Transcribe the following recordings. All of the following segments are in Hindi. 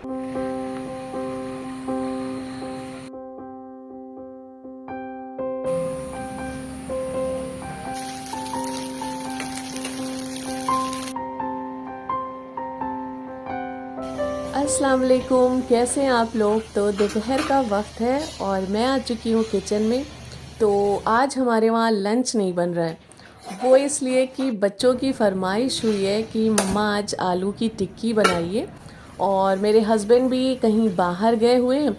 अस्सलाम वालेकुम, कैसे हैं आप लोग। तो दोपहर का वक्त है और मैं आ चुकी हूँ किचन में। तो आज हमारे वहाँ लंच नहीं बन रहा है, वो इसलिए कि बच्चों की फरमाइश हुई है कि मम्मा आज आलू की टिक्की बनाइए। और मेरे हस्बैंड भी कहीं बाहर गए हुए हैं,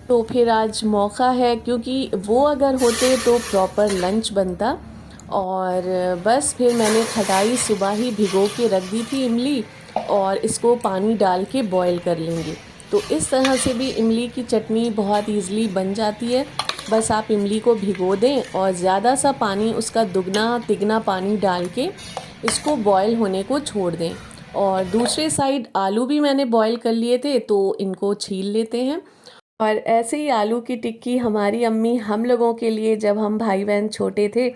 तो फिर आज मौका है, क्योंकि वो अगर होते तो प्रॉपर लंच बनता। और बस फिर मैंने खटाई सुबह ही भिगो के रख दी थी, इमली, और इसको पानी डाल के बॉईल कर लेंगे। तो इस तरह से भी इमली की चटनी बहुत ईज़िली बन जाती है। बस आप इमली को भिगो दें और ज़्यादा सा पानी, उसका दुगना तिगना पानी डाल के इसको बॉईल होने को छोड़ दें। और दूसरे साइड आलू भी मैंने बॉईल कर लिए थे, तो इनको छील लेते हैं। और ऐसे ही आलू की टिक्की हमारी अम्मी हम लोगों के लिए, जब हम भाई बहन छोटे थे,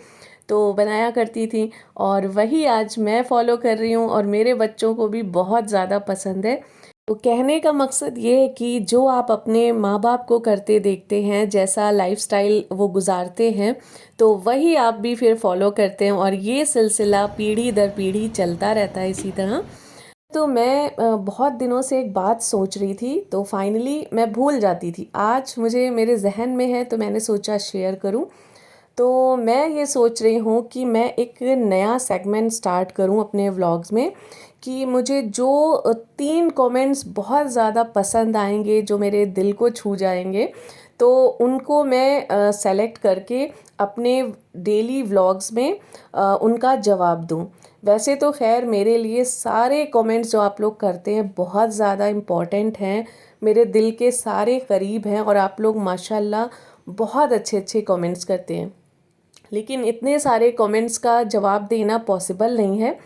तो बनाया करती थी। और वही आज मैं फ़ॉलो कर रही हूँ और मेरे बच्चों को भी बहुत ज़्यादा पसंद है। तो कहने का मकसद ये है कि जो आप अपने माँ बाप को करते देखते हैं, जैसा लाइफस्टाइल वो गुजारते हैं, तो वही आप भी फिर फॉलो करते हैं और ये सिलसिला पीढ़ी दर पीढ़ी चलता रहता है इसी तरह। तो मैं बहुत दिनों से एक बात सोच रही थी, तो फाइनली मैं भूल जाती थी। आज मुझे मेरे जहन में है, तो मैंने सोचा शेयर करूं। तो मैं ये सोच रही हूँ कि मैं एक नया सेगमेंट स्टार्ट करूँ अपने व्लॉग्स में, कि मुझे जो 3 कमेंट्स बहुत ज़्यादा पसंद आएंगे, जो मेरे दिल को छू जाएंगे, तो उनको मैं सेलेक्ट करके अपने डेली व्लॉग्स में उनका जवाब दूँ। वैसे तो खैर मेरे लिए सारे कमेंट्स जो आप लोग करते हैं बहुत ज़्यादा इम्पॉर्टेंट हैं, मेरे दिल के सारे करीब हैं, और आप लोग माशाल्लाह बहुत अच्छे अच्छे कमेंट्स करते हैं। लेकिन इतने सारे कमेंट्स का जवाब देना पॉसिबल नहीं है,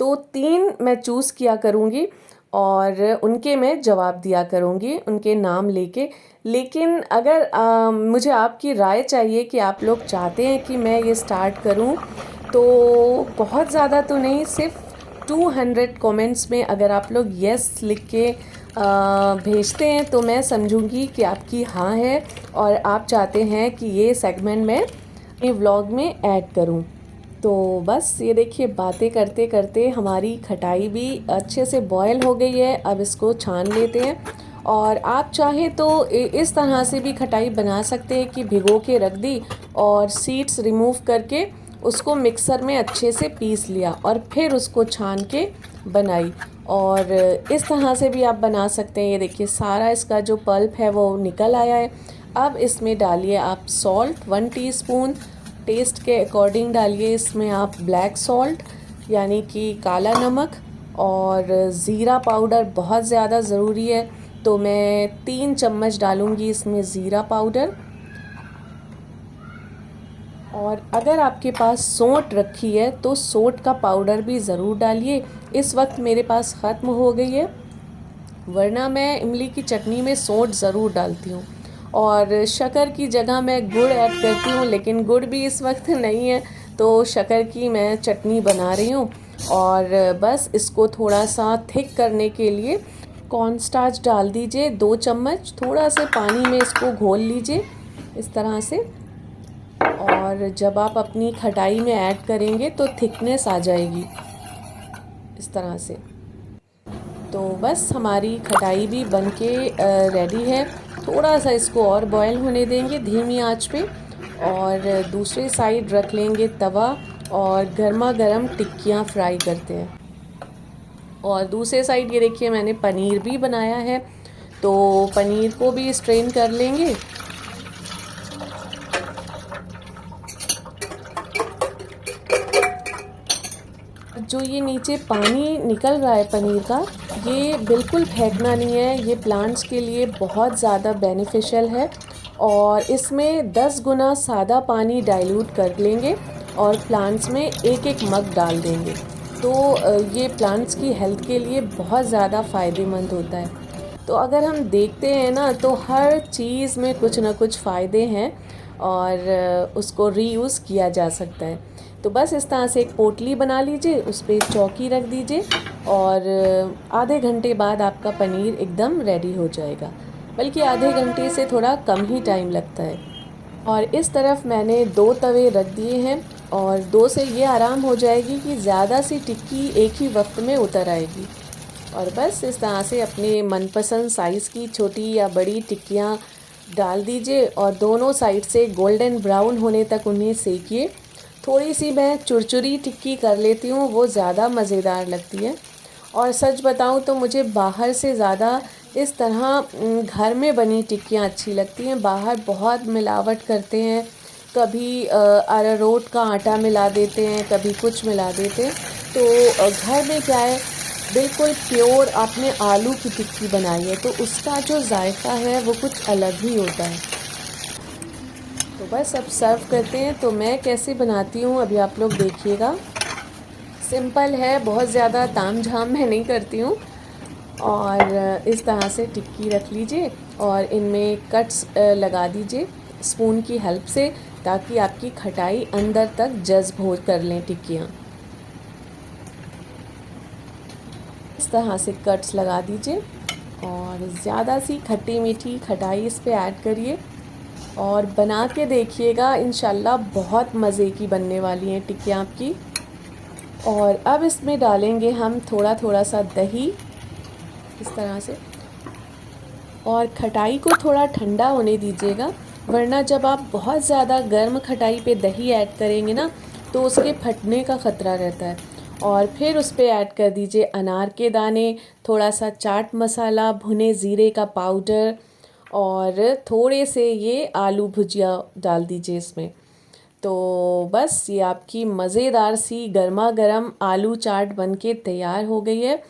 तो 3 मैं चूज़ किया करूँगी और उनके मैं जवाब दिया करूँगी, उनके नाम लेके। लेकिन अगर मुझे आपकी राय चाहिए कि आप लोग चाहते हैं कि मैं ये स्टार्ट करूँ, तो बहुत ज़्यादा तो नहीं, सिर्फ 200 कमेंट्स में अगर आप लोग यस लिख के भेजते हैं, तो मैं समझूंगी कि आपकी हाँ है और आप चाहते हैं कि ये सेगमेंट मैं अपने व्लॉग में ऐड करूं। तो बस ये देखिए, बातें करते करते हमारी खटाई भी अच्छे से बॉयल हो गई है। अब इसको छान लेते हैं। और आप चाहें तो इस तरह से भी खटाई बना सकते हैं कि भिगो के रख दी और सीड्स रिमूव करके उसको मिक्सर में अच्छे से पीस लिया और फिर उसको छान के बनाई। और इस तरह से भी आप बना सकते हैं। ये देखिए, सारा इसका जो पल्प है वो निकल आया है। अब इसमें डालिए आप सॉल्ट 1 टीस्पून, टेस्ट के अकॉर्डिंग डालिए इसमें आप ब्लैक सॉल्ट यानी कि काला नमक, और ज़ीरा पाउडर बहुत ज़्यादा ज़रूरी है, तो मैं 3 चम्मच डालूँगी इसमें ज़ीरा पाउडर। और अगर आपके पास सौंठ रखी है तो सौंठ का पाउडर भी ज़रूर डालिए। इस वक्त मेरे पास ख़त्म हो गई है, वरना मैं इमली की चटनी में सौंठ ज़रूर डालती हूँ। और शक्कर की जगह मैं गुड़ ऐड करती हूँ, लेकिन गुड़ भी इस वक्त नहीं है, तो शक्कर की मैं चटनी बना रही हूँ। और बस इसको थोड़ा सा थिक करने के लिए कॉर्नस्टार्च डाल दीजिए 2 चम्मच, थोड़ा से पानी में इसको घोल लीजिए इस तरह से। और जब आप अपनी खटाई में ऐड करेंगे तो थिकनेस आ जाएगी इस तरह से। तो बस हमारी खटाई भी बनके रेडी है। थोड़ा सा इसको और बॉयल होने देंगे धीमी आंच पे, और दूसरी साइड रख लेंगे तवा और गर्मा गर्म टिक्कियाँ फ्राई करते हैं। और दूसरे साइड ये देखिए, मैंने पनीर भी बनाया है, तो पनीर को भी स्ट्रेन कर लेंगे। जो ये नीचे पानी निकल रहा है पनीर का, ये बिल्कुल फेंकना नहीं है, ये प्लांट्स के लिए बहुत ज़्यादा बेनिफिशियल है। और इसमें 10 गुना सादा पानी डाइल्यूट कर लेंगे और प्लांट्स में 1-1 मग डाल देंगे। तो ये प्लांट्स की हेल्थ के लिए बहुत ज़्यादा फ़ायदेमंद होता है। तो अगर हम देखते हैं ना, तो हर चीज़ में कुछ ना कुछ फ़ायदे हैं और उसको रीयूज़ किया जा सकता है। तो बस इस तरह से एक पोटली बना लीजिए, उस पर चौकी रख दीजिए और आधे घंटे बाद आपका पनीर एकदम रेडी हो जाएगा, बल्कि आधे घंटे से थोड़ा कम ही टाइम लगता है। और इस तरफ मैंने 2 तवे रख दिए हैं और 2 से ये आराम हो जाएगी कि ज़्यादा सी टिक्की एक ही वक्त में उतर आएगी। और बस इस तरह से अपने मनपसंद साइज़ की छोटी या बड़ी टिक्कियाँ डाल दीजिए और दोनों साइड से गोल्डन ब्राउन होने तक उन्हें सेकिए। थोड़ी सी मैं चुरचुरी टिक्की कर लेती हूँ, वो ज़्यादा मज़ेदार लगती है। और सच बताऊँ तो मुझे बाहर से ज़्यादा इस तरह घर में बनी टिक्कियाँ अच्छी लगती हैं। बाहर बहुत मिलावट करते हैं, कभी अरारोट का आटा मिला देते हैं, कभी कुछ मिला देते हैं। तो घर में क्या है, बिल्कुल प्योर आपने आलू की टिक्की बनाई है तो उसका जो जायका है वो कुछ अलग ही होता है। तो बस अब सर्व करते हैं। तो मैं कैसे बनाती हूँ अभी आप लोग देखिएगा। सिंपल है, बहुत ज़्यादा तामझाम मैं नहीं करती हूँ। और इस तरह से टिक्की रख लीजिए और इनमें कट्स लगा दीजिए स्पून की हेल्प से, ताकि आपकी खटाई अंदर तक जज्ब हो कर लें टिक्कियाँ। इस तरह से कट्स लगा दीजिए और ज़्यादा सी खट्टी मीठी खटाई इस पे ऐड करिए और बना के देखिएगा, इंशाल्लाह बहुत मज़े की बनने वाली हैं टिक्कियाँ आपकी। और अब इसमें डालेंगे हम थोड़ा थोड़ा सा दही इस तरह से, और खटाई को थोड़ा ठंडा होने दीजिएगा, वरना जब आप बहुत ज़्यादा गर्म खटाई पे दही ऐड करेंगे ना तो उसके फटने का ख़तरा रहता है। और फिर उस पर ऐड कर दीजिए अनार के दाने, थोड़ा सा चाट मसाला, भुने ज़ीरे का पाउडर और थोड़े से ये आलू भुजिया डाल दीजिए इसमें। तो बस ये आपकी मज़ेदार सी गर्मा गर्म आलू चाट बनके तैयार हो गई है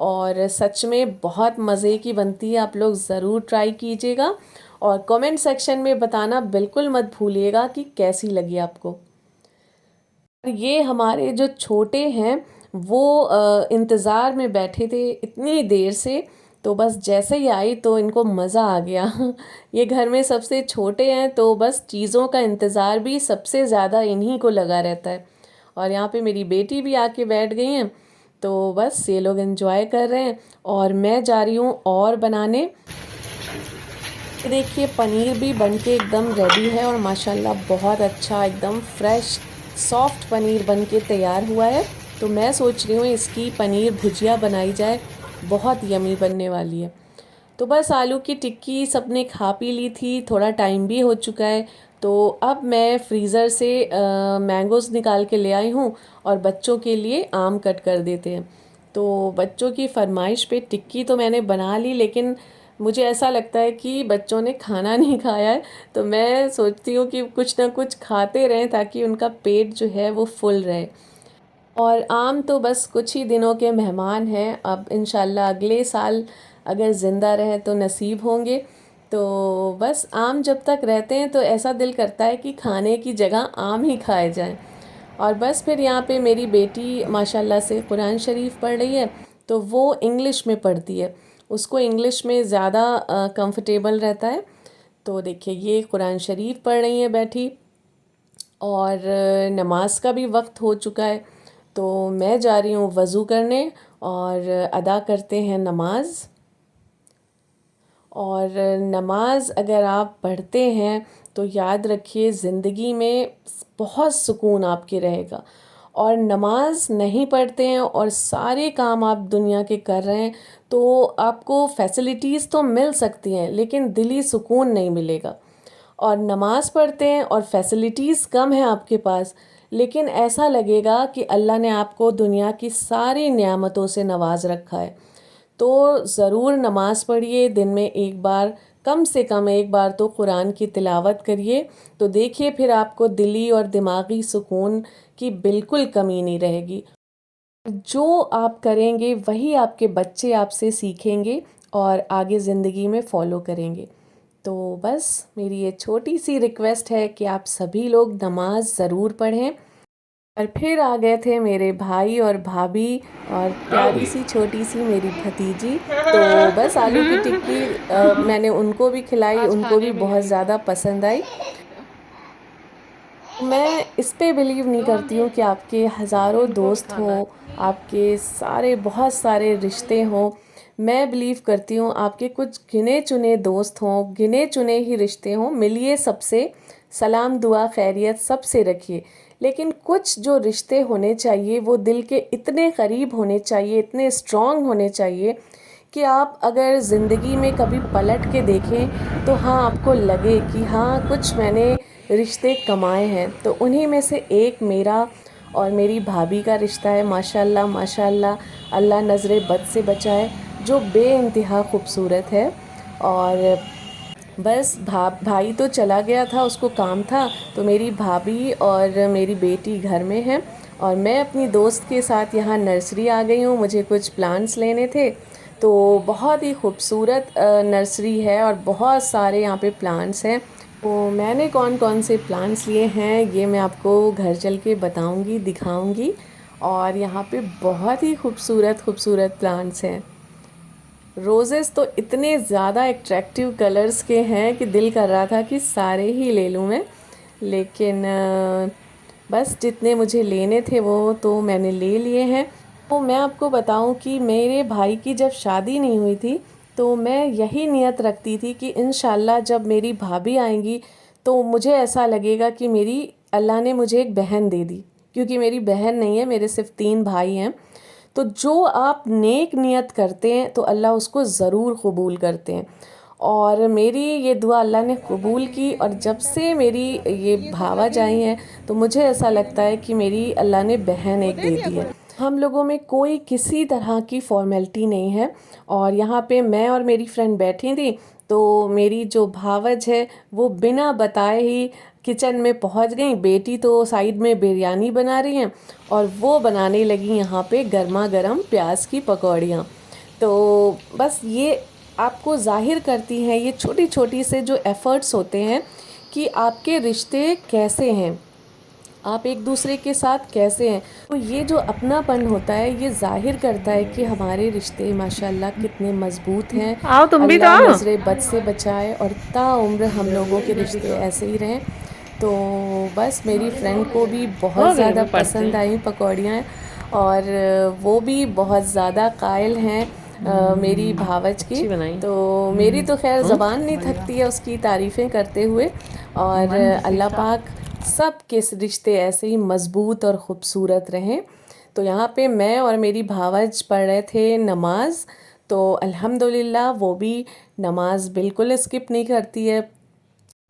और सच में बहुत मज़े की बनती है। आप लोग ज़रूर ट्राई कीजिएगा और कमेंट सेक्शन में बताना बिल्कुल मत भूलिएगा कि कैसी लगी आपको। ये हमारे जो छोटे हैं वो इंतज़ार में बैठे थे इतनी देर से, तो बस जैसे ही आई तो इनको मज़ा आ गया। ये घर में सबसे छोटे हैं तो बस चीज़ों का इंतज़ार भी सबसे ज़्यादा इन्हीं को लगा रहता है। और यहाँ पे मेरी बेटी भी आके बैठ गई हैं, तो बस ये लोग एंजॉय कर रहे हैं और मैं जा रही हूँ और बनाने। ये देखिए पनीर भी बनके एकदम रेडी है और माशाल्लाह बहुत अच्छा एकदम फ्रेश सॉफ्ट पनीर बनके तैयार हुआ है। तो मैं सोच रही हूँ इसकी पनीर भुजिया बनाई जाए, बहुत यमी बनने वाली है। तो बस आलू की टिक्की सबने खा पी ली थी, थोड़ा टाइम भी हो चुका है। तो अब मैं फ्रीज़र से मैंगोज़ निकाल के ले आई हूँ और बच्चों के लिए आम कट कर देते हैं। तो बच्चों की फरमाइश पे टिक्की तो मैंने बना ली, लेकिन मुझे ऐसा लगता है कि बच्चों ने खाना नहीं खाया है, तो मैं सोचती हूँ कि कुछ ना कुछ खाते रहें ताकि उनका पेट जो है वो फुल रहे। और आम तो बस कुछ ही दिनों के मेहमान हैं, अब इंशाल्लाह अगले साल अगर ज़िंदा रहे तो नसीब होंगे। तो बस आम जब तक रहते हैं तो ऐसा दिल करता है कि खाने की जगह आम ही खाए जाएं। और बस फिर यहाँ पे मेरी बेटी माशाल्लाह से कुरान शरीफ पढ़ रही है, तो वो इंग्लिश में पढ़ती है, उसको इंग्लिश में ज़्यादा कंफर्टेबल रहता है। तो देखिए ये कुरान शरीफ पढ़ रही है बैठी और नमाज का भी वक्त हो चुका है। तो मैं जा रही हूँ वज़ू करने और अदा करते हैं नमाज। और नमाज अगर आप पढ़ते हैं तो याद रखिए ज़िंदगी में बहुत सुकून आपके रहेगा। और नमाज नहीं पढ़ते हैं और सारे काम आप दुनिया के कर रहे हैं तो आपको फैसिलिटीज़ तो मिल सकती हैं लेकिन दिली सुकून नहीं मिलेगा। और नमाज़ पढ़ते हैं और फैसिलिटीज़ कम है आपके पास, लेकिन ऐसा लगेगा कि अल्लाह ने आपको दुनिया की सारी नेमतों से नवाज रखा है। तो ज़रूर नमाज़ पढ़िए, दिन में एक बार, कम से कम एक बार तो कुरान की तिलावत करिए। तो देखिए फिर आपको दिली और दिमागी सुकून की बिल्कुल कमी नहीं रहेगी। जो आप करेंगे वही आपके बच्चे आपसे सीखेंगे और आगे ज़िंदगी में फ़ॉलो करेंगे। तो बस मेरी ये छोटी सी रिक्वेस्ट है कि आप सभी लोग नमाज ज़रूर पढ़ें। और फिर आ गए थे मेरे भाई और भाभी और प्यारी सी छोटी सी मेरी भतीजी। तो बस आलू की टिक्की मैंने उनको भी खिलाई, उनको भी बहुत ज़्यादा पसंद आई। मैं इस पे बिलीव नहीं करती हूँ कि आपके हज़ारों दोस्त हों, आपके सारे बहुत सारे रिश्ते हों। मैं बिलीव करती हूँ आपके कुछ गिने चुने दोस्त हों, गिने चुने ही रिश्ते हों, मिलिए सबसे, सलाम दुआ खैरियत सबसे रखिए। लेकिन कुछ जो रिश्ते होने चाहिए वो दिल के इतने करीब होने चाहिए, इतने स्ट्रॉन्ग होने चाहिए कि आप अगर ज़िंदगी में कभी पलट के देखें तो हाँ, आपको लगे कि हाँ, कुछ मैंने रिश्ते कमाए हैं। तो उन्हीं में से एक मेरा और मेरी भाभी का रिश्ता है। माशाल्लाह माशाल्लाह, अल्लाह नज़रे बद से बचाए, जो बेइंतहा खूबसूरत है। और बस भाई तो चला गया था, उसको काम था, तो मेरी भाभी और मेरी बेटी घर में हैं और मैं अपनी दोस्त के साथ यहाँ नर्सरी आ गई हूँ। मुझे कुछ प्लांट्स लेने थे, तो बहुत ही खूबसूरत नर्सरी है और बहुत सारे यहाँ पे प्लांट्स हैं। तो मैंने कौन कौन से प्लांट्स लिए हैं ये मैं आपको घर चल के बताऊंगी, दिखाऊंगी। और यहाँ पे बहुत ही खूबसूरत खूबसूरत प्लांट्स हैं। रोज़ेस तो इतने ज़्यादा एट्रैक्टिव कलर्स के हैं कि दिल कर रहा था कि सारे ही ले लूँ मैं, लेकिन बस जितने मुझे लेने थे वो तो मैंने ले लिए हैं। तो मैं आपको बताऊं कि मेरे भाई की जब शादी नहीं हुई थी तो मैं यही नियत रखती थी कि इंशाल्लाह जब मेरी भाभी आएंगी तो मुझे ऐसा लगेगा कि मेरी अल्लाह ने मुझे एक बहन दे दी, क्योंकि मेरी बहन नहीं है, मेरे सिर्फ 3 भाई हैं। तो जो आप नेक नियत करते हैं तो अल्लाह उसको ज़रूर कबूल करते हैं। और मेरी ये दुआ अल्लाह ने कबूल की और जब से मेरी ये भावज आई हैं तो मुझे ऐसा लगता है कि मेरी अल्लाह ने बहन एक दे दी है। हम लोगों में कोई किसी तरह की फॉर्मेलिटी नहीं है। और यहाँ पे मैं और मेरी फ्रेंड बैठी थी तो मेरी जो भावज है वो बिना बताए ही किचन में पहुँच गई। बेटी तो साइड में बिरयानी बना रही हैं और वो बनाने लगी यहाँ पे गर्मा गर्म प्याज की पकौड़ियाँ। तो बस ये आपको ज़ाहिर करती हैं ये छोटी छोटी से जो एफ़र्ट्स होते हैं कि आपके रिश्ते कैसे हैं, आप एक दूसरे के साथ कैसे हैं। तो ये जो अपनापन होता है ये ज़ाहिर करता है कि हमारे रिश्ते माशाल्लाह कितने मज़बूत हैं। आओ तुम भी तो अल्लाह आओ। नज़रे बद से बचाए और ताउम्र हम लोगों के रिश्ते ऐसे ही रहें। तो बस मेरी फ्रेंड को भी बहुत हो गए ज़्यादा वो पढ़ते पसंद हैं। आई पकौड़ियाँ और वो भी बहुत ज़्यादा कायल हैं मेरी भावज की। अच्छी बनाई। तो मेरी तो खैर ज़बान नहीं थकती है उसकी तारीफ़ें करते हुए। और अल्लाह पाक सब के रिश्ते ऐसे ही मज़बूत और ख़ूबसूरत रहें। तो यहाँ पे मैं और मेरी भावज पढ़ रहे थे नमाज़, तो अल्हम्दुलिल्लाह वो भी नमाज़ बिल्कुल स्किप नहीं करती है।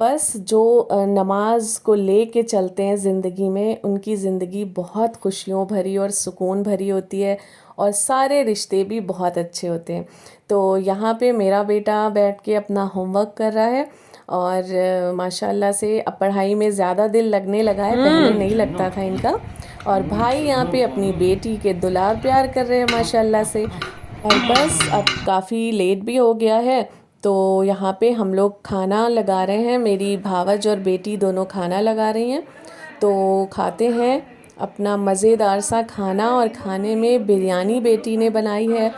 बस जो नमाज को ले के चलते हैं ज़िंदगी में, उनकी ज़िंदगी बहुत खुशियों भरी और सुकून भरी होती है और सारे रिश्ते भी बहुत अच्छे होते हैं। तो यहाँ पे मेरा बेटा बैठ के अपना होमवर्क कर रहा है और माशाल्लाह से अब पढ़ाई में ज़्यादा दिल लगने लगा है, पहले नहीं लगता था इनका। और भाई यहाँ पे अपनी बेटी के दुलार प्यार कर रहे हैं माशाल्लाह से। और बस अब काफ़ी लेट भी हो गया है तो यहाँ पे हम लोग खाना लगा रहे हैं, मेरी भावज और बेटी दोनों खाना लगा रही हैं। तो खाते हैं अपना मज़ेदार सा खाना और खाने में बिरयानी बेटी ने बनाई है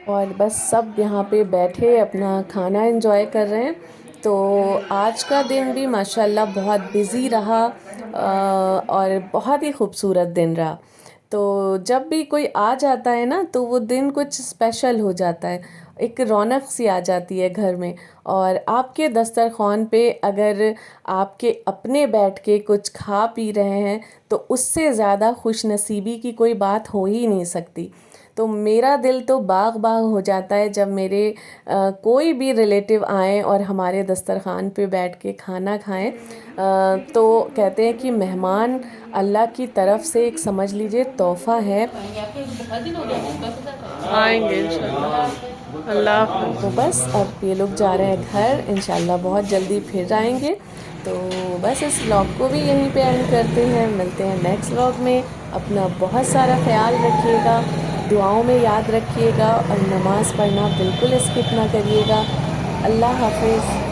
और बस सब यहाँ पे बैठे अपना खाना एंजॉय कर रहे हैं। तो आज का दिन भी माशाल्लाह बहुत बिज़ी रहा और बहुत ही खूबसूरत दिन रहा। तो जब भी कोई आ जाता है ना तो वो दिन कुछ स्पेशल हो जाता है, एक रौनक सी आ जाती है घर में। और आपके दस्तरख़्वान पे अगर आपके अपने बैठ के कुछ खा पी रहे हैं तो उससे ज़्यादा खुशनसीबी की कोई बात हो ही नहीं सकती। तो मेरा दिल तो बाग बाग हो जाता है जब मेरे कोई भी रिलेटिव आएँ और हमारे दस्तरख़्वान पे बैठ के खाना खाएं। तो कहते हैं कि मेहमान अल्लाह की तरफ से एक समझ लीजिए तोहफ़ा है। आएंगे इंशाल्लाह। अल्लाह हाफ़िज़। तो बस अब ये लोग जा रहे हैं घर, इंशाल्लाह बहुत जल्दी फिर आएंगे। तो बस इस व्लॉग को भी यहीं पे एंड करते हैं, मिलते हैं नेक्स्ट व्लॉग में। अपना बहुत सारा ख्याल रखिएगा, दुआओं में याद रखिएगा और नमाज़ पढ़ना बिल्कुल स्किप ना करिएगा। अल्लाह हाफिज़।